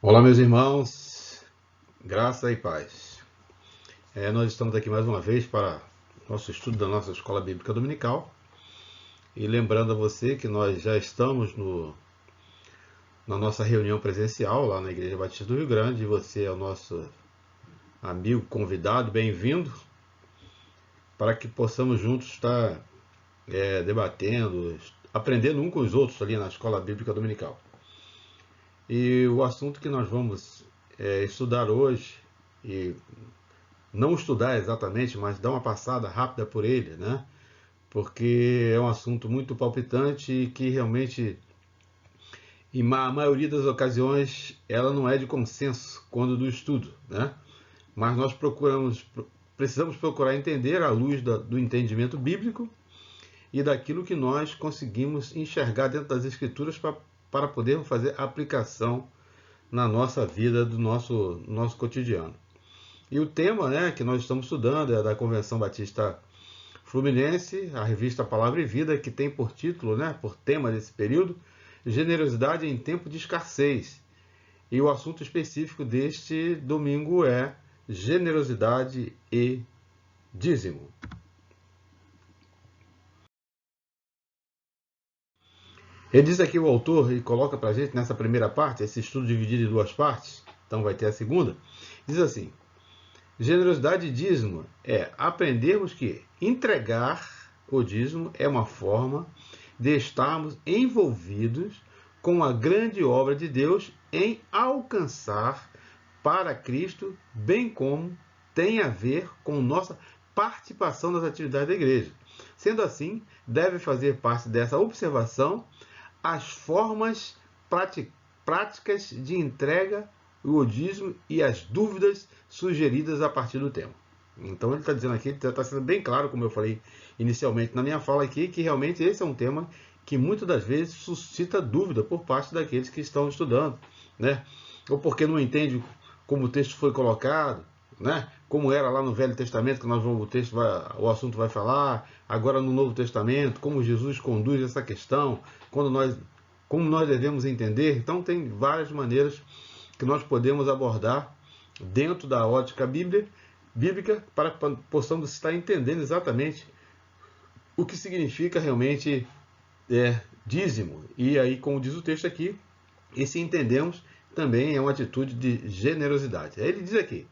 Olá, meus irmãos, graça e paz. Nós estamos aqui mais uma vez para nosso estudo da nossa Escola Bíblica Dominical. E lembrando a você que nós já estamos na nossa reunião presencial lá na Igreja Batista do Rio Grande. E você é o nosso amigo convidado, bem-vindo, para que possamos juntos estar debatendo, aprendendo um com os outros ali na Escola Bíblica Dominical. E o assunto que nós vamos estudar hoje, e não estudar exatamente, mas dar uma passada rápida por ele, né? Porque é um assunto muito palpitante e que realmente, em maioria das ocasiões, ela não é de consenso quando do estudo, né? Mas nós precisamos procurar entender à luz do entendimento bíblico e daquilo que nós conseguimos enxergar dentro das Escrituras para podermos fazer aplicação na nossa vida, do nosso cotidiano. E o tema, né, que nós estamos estudando é da Convenção Batista Fluminense, a revista Palavra e Vida, que tem por título, né, por tema desse período, Generosidade em Tempo de Escassez. E o assunto específico deste domingo é generosidade e dízimo. Ele diz aqui o autor, e coloca para a gente nessa primeira parte, esse estudo dividido em duas partes, então vai ter a segunda, diz assim: generosidade e dízimo é aprendermos que entregar o dízimo é uma forma de estarmos envolvidos com a grande obra de Deus em alcançar para Cristo, bem como tem a ver com nossa participação nas atividades da igreja. Sendo assim, deve fazer parte dessa observação as formas práticas de entrega, o dízimo e as dúvidas sugeridas a partir do tema. Então ele está dizendo aqui, está sendo bem claro, como eu falei inicialmente na minha fala aqui, que realmente esse é um tema que muitas das vezes suscita dúvida por parte daqueles que estão estudando, né? Ou porque não entende como o texto foi colocado, né? Como era lá no Velho Testamento, que o assunto vai falar, agora no Novo Testamento, como Jesus conduz essa questão, como nós devemos entender. Então tem várias maneiras que nós podemos abordar dentro da ótica bíblica para que possamos estar entendendo exatamente o que significa realmente dízimo. E aí, como diz o texto aqui, e se entendemos, também é uma atitude de generosidade. Aí ele diz aqui,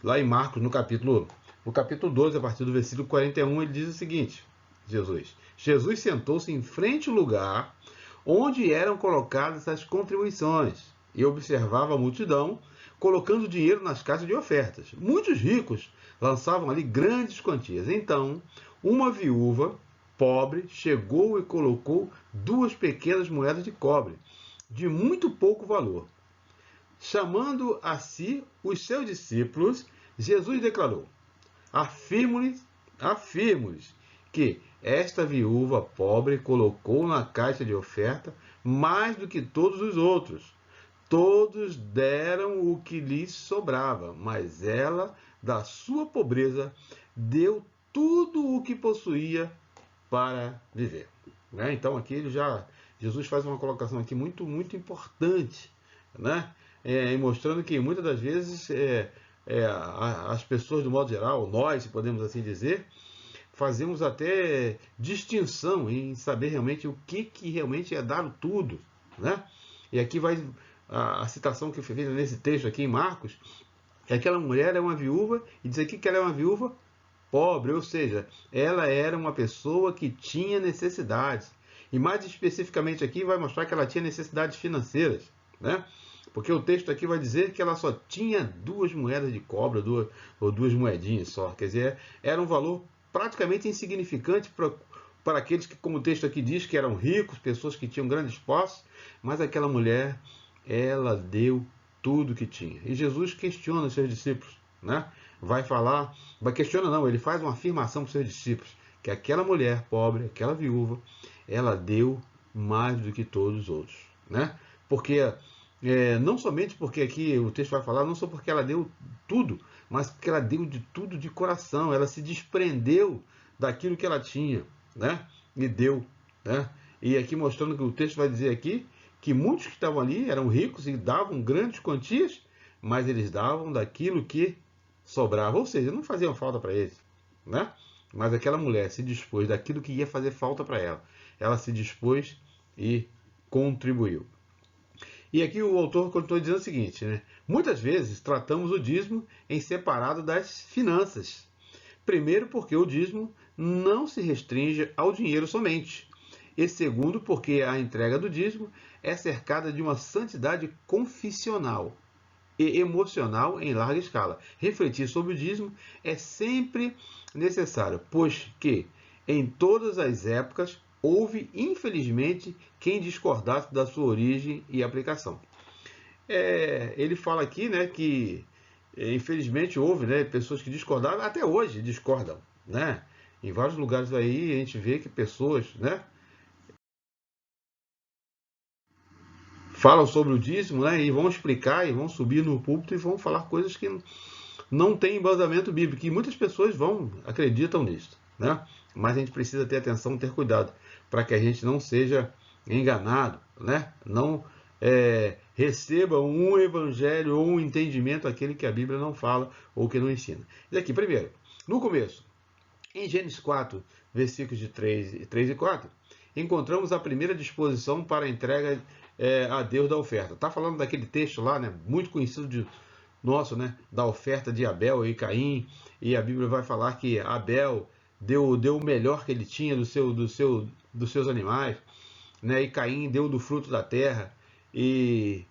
lá em Marcos, no capítulo 12, a partir do versículo 41, ele diz o seguinte: Jesus sentou-se em frente ao lugar onde eram colocadas as contribuições e observava a multidão colocando dinheiro nas caixas de ofertas. Muitos ricos lançavam ali grandes quantias. Então, uma viúva pobre chegou e colocou 2 pequenas moedas de cobre, de muito pouco valor. Chamando a si os seus discípulos, Jesus declarou: afirmo-lhes que esta viúva pobre colocou na caixa de oferta mais do que todos os outros. Todos deram o que lhes sobrava, mas ela, da sua pobreza, deu tudo o que possuía para viver. Né? Então aqui Jesus faz uma colocação aqui muito, muito importante, né? Mostrando que muitas das vezes as pessoas, do modo geral, nós, podemos assim dizer, fazemos até distinção em saber realmente o que realmente é dar tudo, né? E aqui vai a citação que foi feita nesse texto aqui em Marcos, que aquela mulher é uma viúva, e diz aqui que ela é uma viúva pobre, ou seja, ela era uma pessoa que tinha necessidades. E mais especificamente aqui vai mostrar que ela tinha necessidades financeiras, né? Porque o texto aqui vai dizer que ela só tinha 2 moedas de cobre, ou 2 moedinhas só. Quer dizer, era um valor praticamente insignificante para aqueles que, como o texto aqui diz, que eram ricos, pessoas que tinham grandes posses, mas aquela mulher, ela deu tudo que tinha. E Jesus questiona os seus discípulos, né? Questiona não, ele faz uma afirmação para os seus discípulos, que aquela mulher pobre, aquela viúva, ela deu mais do que todos os outros, né? Porque não somente porque aqui o texto vai falar, não só porque ela deu tudo, mas porque ela deu de tudo de coração, ela se desprendeu daquilo que ela tinha, né? E deu, né? E aqui mostrando que o texto vai dizer aqui que muitos que estavam ali eram ricos e davam grandes quantias, mas eles davam daquilo que sobrava, ou seja, não faziam falta para eles, né? Mas aquela mulher se dispôs daquilo que ia fazer falta para ela. Ela se dispôs e contribuiu. E aqui o autor continua dizendo o seguinte, né? Muitas vezes tratamos o dízimo em separado das finanças. Primeiro, porque o dízimo não se restringe ao dinheiro somente. E segundo, porque a entrega do dízimo é cercada de uma santidade confissional e emocional em larga escala. Refletir sobre o dízimo é sempre necessário, pois que em todas as épocas houve, infelizmente, quem discordasse da sua origem e aplicação. Ele fala aqui, né, que infelizmente houve, né, pessoas que discordaram, até hoje discordam, né? Em vários lugares aí a gente vê que pessoas, né, falam sobre o dízimo, né, e vão explicar e vão subir no púlpito e vão falar coisas que não têm embasamento bíblico. E muitas pessoas acreditam nisso, né? Mas a gente precisa ter atenção, ter cuidado, para que a gente não seja enganado, né? Não receba um evangelho ou um entendimento aquele que a Bíblia não fala ou que não ensina. E aqui, primeiro, no começo, em Gênesis 4, versículos de 3 e 4, encontramos a primeira disposição para a entrega a Deus da oferta. Está falando daquele texto lá, né, muito conhecido nosso, né, da oferta de Abel e Caim, e a Bíblia vai falar que Abel deu o melhor que ele tinha dos seus animais, né, e Caim deu do fruto da terra, e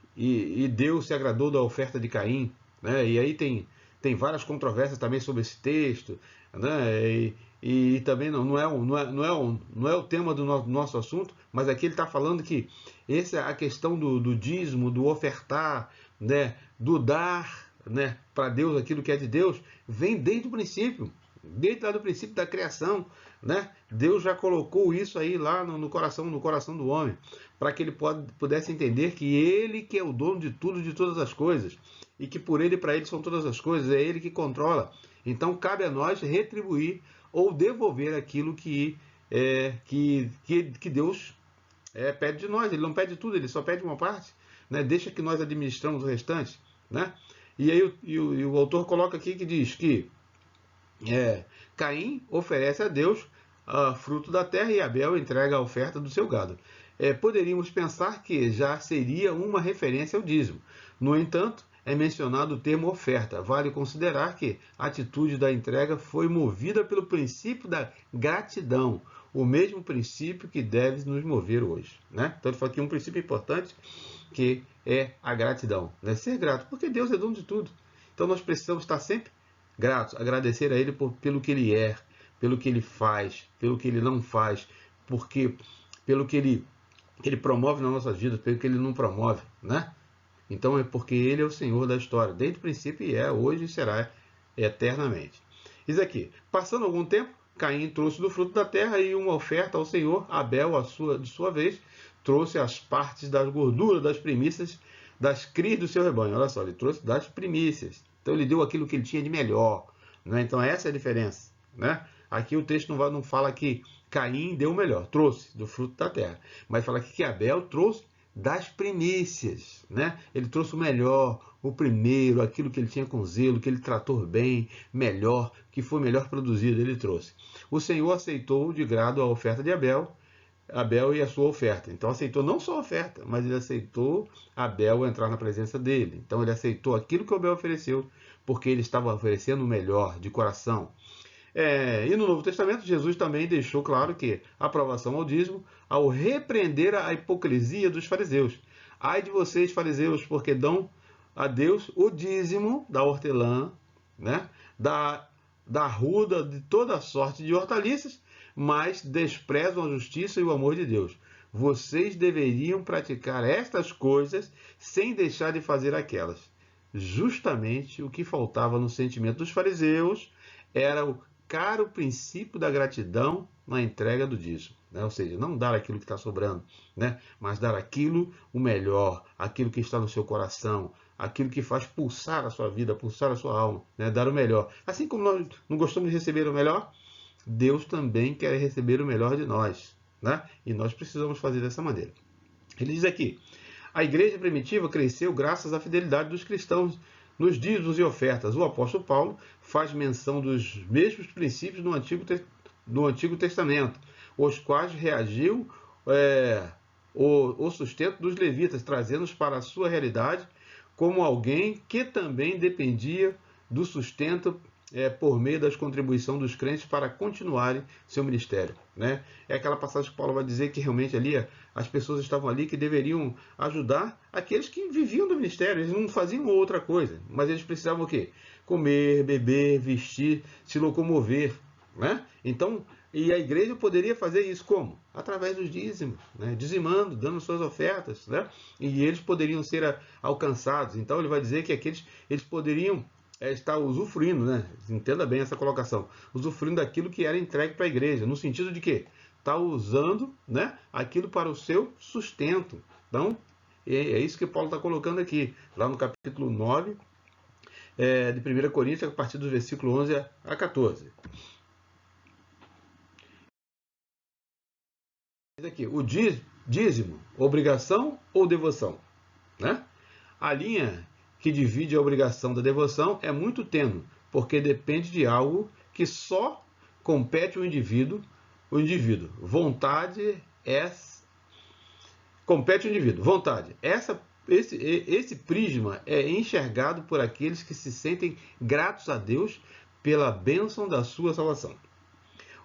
Deus se agradou da oferta de Caim, né, e aí tem várias controvérsias também sobre esse texto, né, e também não é o tema do nosso assunto, mas aqui ele está falando que essa é a questão do dízimo, do ofertar, né, do dar, né, para Deus aquilo que é de Deus, vem desde o princípio, desde lá do princípio da criação, né? Deus já colocou isso aí lá no coração do homem, para que ele pudesse entender que ele que é o dono de tudo, de todas as coisas, e que por ele e para ele são todas as coisas, é ele que controla. Então cabe a nós retribuir ou devolver aquilo que Deus pede de nós. Ele não pede tudo, ele só pede uma parte, né? Deixa que nós administramos o restante, né? E aí o autor coloca aqui que diz que Caim oferece a Deus fruto da terra e Abel entrega a oferta do seu gado. Poderíamos pensar que já seria uma referência ao dízimo. No entanto, é mencionado o termo oferta. Vale considerar que a atitude da entrega foi movida pelo princípio da gratidão, o mesmo princípio que deve nos mover hoje, né? Então ele fala aqui um princípio importante, que é a gratidão, né? Ser grato, porque Deus é dono de tudo. Então nós precisamos estar sempre gratos, agradecer a Ele pelo que Ele é, pelo que Ele faz, pelo que Ele não faz, pelo que Ele promove nas nossas vidas, pelo que Ele não promove, né? Então é porque Ele é o Senhor da história, desde o princípio e hoje e será eternamente. Isso aqui, passando algum tempo, Caim trouxe do fruto da terra e uma oferta ao Senhor. Abel, de sua vez, trouxe as partes das gorduras, das primícias, das crias do seu rebanho. Olha só, ele trouxe das primícias. Então ele deu aquilo que ele tinha de melhor, né? Então essa é a diferença, né? Aqui o texto não fala que Caim deu o melhor, trouxe do fruto da terra, mas fala que Abel trouxe das primícias, né? Ele trouxe o melhor, o primeiro, aquilo que ele tinha com zelo, que ele tratou bem, melhor, que foi melhor produzido, ele trouxe. O Senhor aceitou de grado a oferta de Abel e a sua oferta. Então aceitou não só a oferta, mas ele aceitou Abel entrar na presença dele. Então ele aceitou aquilo que Abel ofereceu, porque ele estava oferecendo o melhor, de coração. E no Novo Testamento, Jesus também deixou claro que a aprovação ao dízimo, ao repreender a hipocrisia dos fariseus. Ai de vocês, fariseus, porque dão a Deus o dízimo da hortelã, né? da arruda, de toda sorte de hortaliças, mas desprezam a justiça e o amor de Deus. Vocês deveriam praticar estas coisas sem deixar de fazer aquelas. Justamente o que faltava no sentimento dos fariseus era o caro princípio da gratidão na entrega do dízimo, né? Ou seja, não dar aquilo que está sobrando, né? Mas dar aquilo, o melhor, aquilo que está no seu coração, aquilo que faz pulsar a sua vida, pulsar a sua alma, né? Dar o melhor. Assim como nós não gostamos de receber o melhor, Deus também quer receber o melhor de nós, né? E nós precisamos fazer dessa maneira. Ele diz aqui: a igreja primitiva cresceu graças à fidelidade dos cristãos nos dízimos e ofertas. O apóstolo Paulo faz menção dos mesmos princípios do Antigo Testamento, os quais reagiu o sustento dos levitas, trazendo-os para a sua realidade como alguém que também dependia do sustento por meio das contribuições dos crentes para continuarem seu ministério. Né? É aquela passagem que Paulo vai dizer que realmente ali as pessoas estavam ali que deveriam ajudar aqueles que viviam do ministério, eles não faziam outra coisa, mas eles precisavam o quê? Comer, beber, vestir, se locomover. Né? Então, e a igreja poderia fazer isso como? Através dos dízimos, né? Dizimando, dando suas ofertas, né? E eles poderiam ser alcançados. Então ele vai dizer que eles poderiam estar usufruindo, né? Entenda bem essa colocação, usufruindo daquilo que era entregue para a igreja, no sentido de que está usando, né, aquilo para o seu sustento. Então, é isso que Paulo está colocando aqui, lá no capítulo 9 de 1 Coríntios, a partir do versículo 11 a 14. Aqui, o dízimo, obrigação ou devoção? Né? A linha que divide a obrigação da devoção é muito tênue, porque depende de algo que só compete ao indivíduo. Vontade compete ao indivíduo. Vontade. Esse prisma é enxergado por aqueles que se sentem gratos a Deus pela bênção da sua salvação.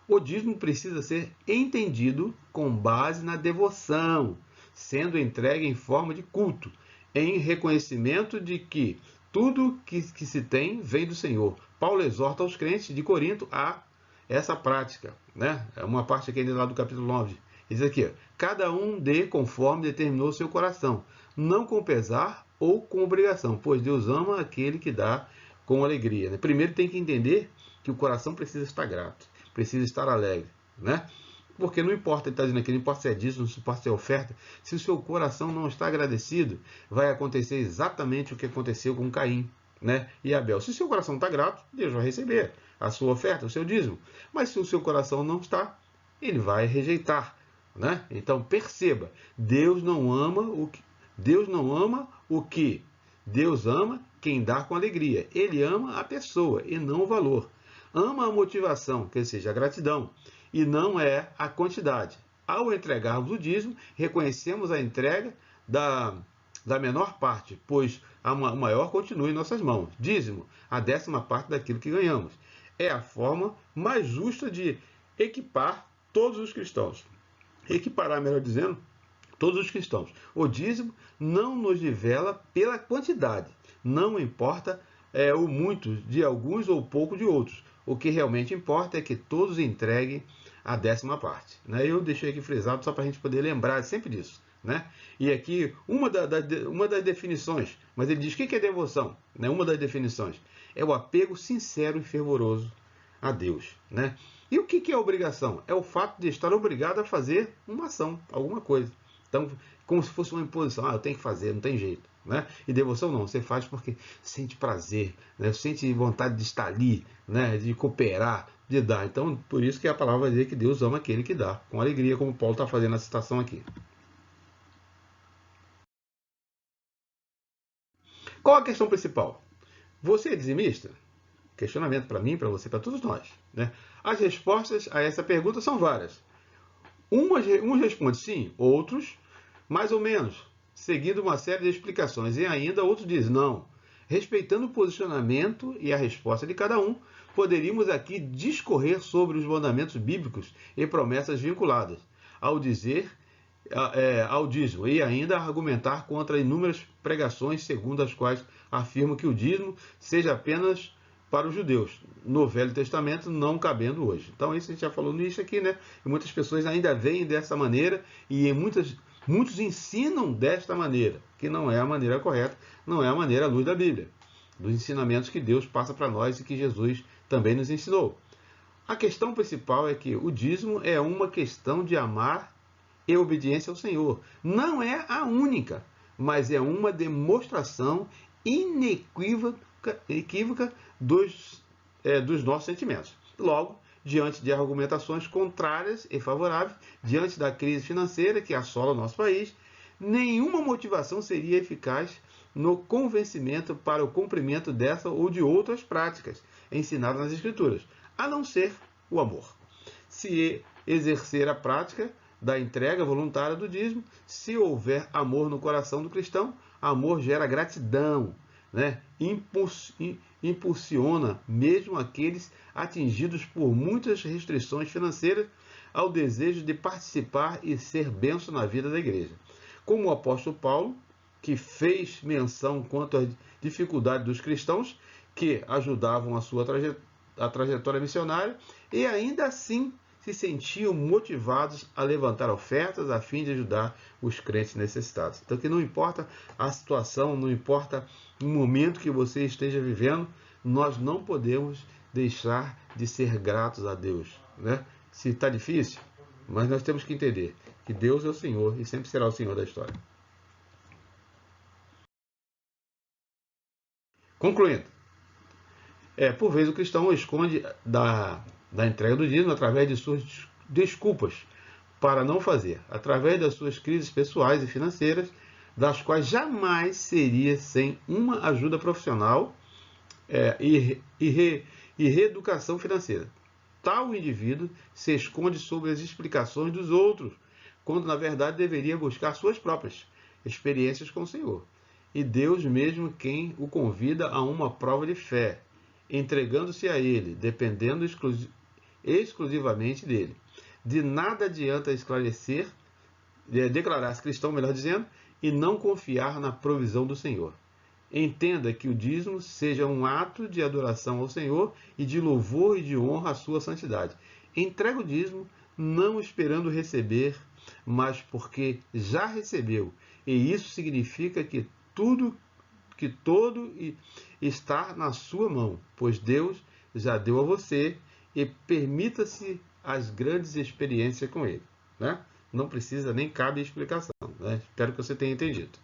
O dízimo precisa ser entendido com base na devoção, sendo entregue em forma de culto, em reconhecimento de que tudo que se tem vem do Senhor. Paulo exorta os crentes de Corinto a essa prática. Né? É uma parte aqui lá do capítulo 9. Diz aqui: cada um dê conforme determinou seu coração, não com pesar ou com obrigação, pois Deus ama aquele que dá com alegria. Né? Primeiro tem que entender que o coração precisa estar grato, precisa estar alegre, né? Porque não importa, ele está dizendo aqui, não importa se é dízimo, não importa se é oferta, se o seu coração não está agradecido, vai acontecer exatamente o que aconteceu com Caim, né, e Abel. Se o seu coração está grato, Deus vai receber a sua oferta, o seu dízimo. Mas se o seu coração não está, ele vai rejeitar, né? Então perceba, Deus não ama o que Deus ama quem dá com alegria. Ele ama a pessoa e não o valor. Ama a motivação, que seja a gratidão, e não é a quantidade. Ao entregarmos o dízimo, reconhecemos a entrega da menor parte, pois o maior continua em nossas mãos. Dízimo, a 10ª parte daquilo que ganhamos. É a forma mais justa de equipar todos os cristãos. Equiparar, melhor dizendo, todos os cristãos. O dízimo não nos nivela pela quantidade. Não importa o muito de alguns ou pouco de outros. O que realmente importa é que todos entreguem a 10ª parte. Né? Eu deixei aqui frisado só para a gente poder lembrar sempre disso. Né? E aqui, uma das definições, mas ele diz o que é devoção? Né? Uma das definições é o apego sincero e fervoroso a Deus. Né? E o que é obrigação? É o fato de estar obrigado a fazer uma ação, alguma coisa. Então, como se fosse uma imposição. Eu tenho que fazer, não tem jeito. Né? E devoção não, você faz porque sente prazer, né? Sente vontade de estar ali, né? De cooperar, de dar. Então, por isso que a palavra vai dizer que Deus ama aquele que dá, com alegria, como Paulo está fazendo a citação aqui. Qual a questão principal? Você é dizimista? Questionamento para mim, para você, para todos nós. Né? As respostas a essa pergunta são várias. Uns respondem sim, outros mais ou menos, seguindo uma série de explicações. E ainda outros dizem não. Respeitando o posicionamento e a resposta de cada um, poderíamos aqui discorrer sobre os mandamentos bíblicos e promessas vinculadas ao dízimo, e ainda argumentar contra inúmeras pregações segundo as quais afirmam que o dízimo seja apenas para os judeus, no Velho Testamento, não cabendo hoje. Então isso a gente já falou nisso aqui, né? E muitas pessoas ainda veem dessa maneira e muitos ensinam desta maneira, que não é a maneira correta, não é a maneira à luz da Bíblia, dos ensinamentos que Deus passa para nós e que Jesus também nos ensinou. A questão principal é que o dízimo é uma questão de amar e obediência ao Senhor. Não é a única, mas é uma demonstração inequívoca dos nossos sentimentos. Logo, diante de argumentações contrárias e favoráveis, diante da crise financeira que assola o nosso país, nenhuma motivação seria eficaz no convencimento para o cumprimento dessa ou de outras práticas ensinadas nas Escrituras, a não ser o amor. Se exercer a prática da entrega voluntária do dízimo, se houver amor no coração do cristão, amor gera gratidão, né? Impulsiona mesmo aqueles atingidos por muitas restrições financeiras ao desejo de participar e ser bênção na vida da igreja. Como o apóstolo Paulo, que fez menção quanto à dificuldade dos cristãos que ajudavam a sua trajetória missionária e ainda assim se sentiam motivados a levantar ofertas a fim de ajudar os crentes necessitados. Então, que não importa a situação, não importa o momento que você esteja vivendo, nós não podemos deixar de ser gratos a Deus, né? Se está difícil, mas nós temos que entender que Deus é o Senhor e sempre será o Senhor da história. Concluindo, por vezes o cristão esconde da entrega do dízimo através de suas desculpas para não fazer, através das suas crises pessoais e financeiras, das quais jamais seria sem uma ajuda profissional e reeducação financeira. Tal indivíduo se esconde sob as explicações dos outros, quando na verdade deveria buscar suas próprias experiências com o Senhor. E Deus mesmo quem o convida a uma prova de fé, entregando-se a Ele, dependendo exclusivamente dele. De nada adianta declarar-se cristão, melhor dizendo, e não confiar na provisão do Senhor. Entenda que o dízimo seja um ato de adoração ao Senhor e de louvor e de honra à sua santidade. Entrega o dízimo não esperando receber, mas porque já recebeu. E isso significa que todo está na sua mão, pois Deus já deu a você, e permita-se as grandes experiências com Ele, né? Não precisa nem cabe explicação, né? Espero que você tenha entendido.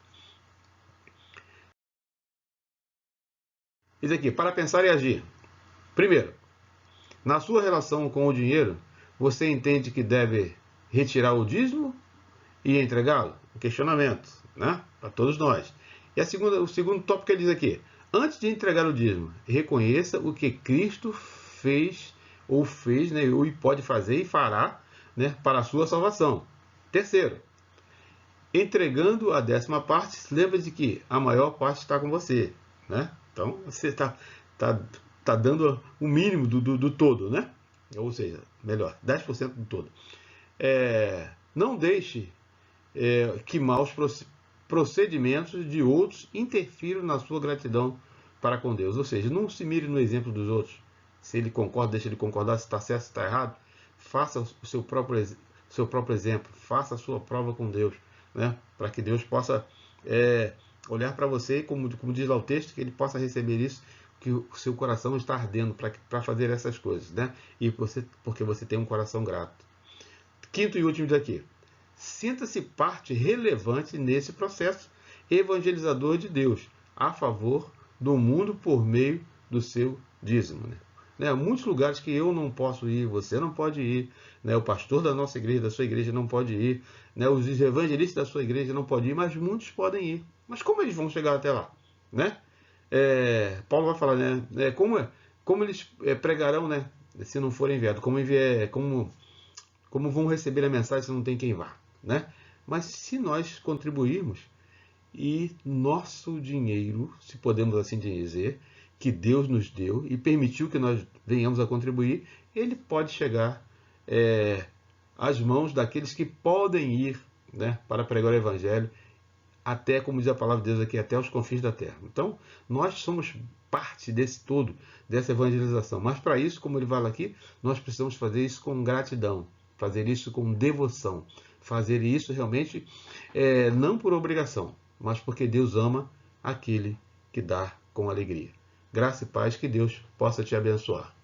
Isso aqui, para pensar e agir. Primeiro, na sua relação com o dinheiro, você entende que deve retirar o dízimo e entregá-lo? Questionamento, né? Para todos nós. E o segundo tópico que ele diz aqui: antes de entregar o dízimo, reconheça o que Cristo fez, né, ou pode fazer e fará, né, para a sua salvação. Terceiro, entregando a 10ª parte, lembre de que a maior parte está com você, né? Então, você está dando o mínimo do todo, né? Ou seja, melhor, 10% do todo. Não deixe que maus procedimentos de outros interfiram na sua gratidão para com Deus. Ou seja, não se mire no exemplo dos outros. Se ele concorda, deixa ele concordar, se está certo, se está errado. Faça o seu próprio exemplo, faça a sua prova com Deus, né? Para que Deus possa olhar para você, como diz lá o texto, que ele possa receber isso, que o seu coração está ardendo para fazer essas coisas, né? E porque você tem um coração grato. Quinto e último daqui: sinta-se parte relevante nesse processo evangelizador de Deus a favor do mundo por meio do seu dízimo, né? Muitos lugares que eu não posso ir, você não pode ir, né? O pastor da nossa igreja, da sua igreja, não pode ir, né? Os evangelistas da sua igreja não podem ir, mas muitos podem ir. Mas como eles vão chegar até lá, né? Paulo vai falar, né? Como eles pregarão, né? Se não forem enviados, como vão receber a mensagem se não tem quem vá, né? Mas se nós contribuirmos e nosso dinheiro, se podemos assim dizer, que Deus nos deu e permitiu que nós venhamos a contribuir, ele pode chegar às mãos daqueles que podem ir, né, para pregar o Evangelho, até, como diz a palavra de Deus aqui, até os confins da terra. Então, nós somos parte desse todo, dessa evangelização. Mas para isso, como ele fala aqui, nós precisamos fazer isso com gratidão, fazer isso com devoção, fazer isso realmente não por obrigação, mas porque Deus ama aquele que dá com alegria. Graça e paz, que Deus possa te abençoar.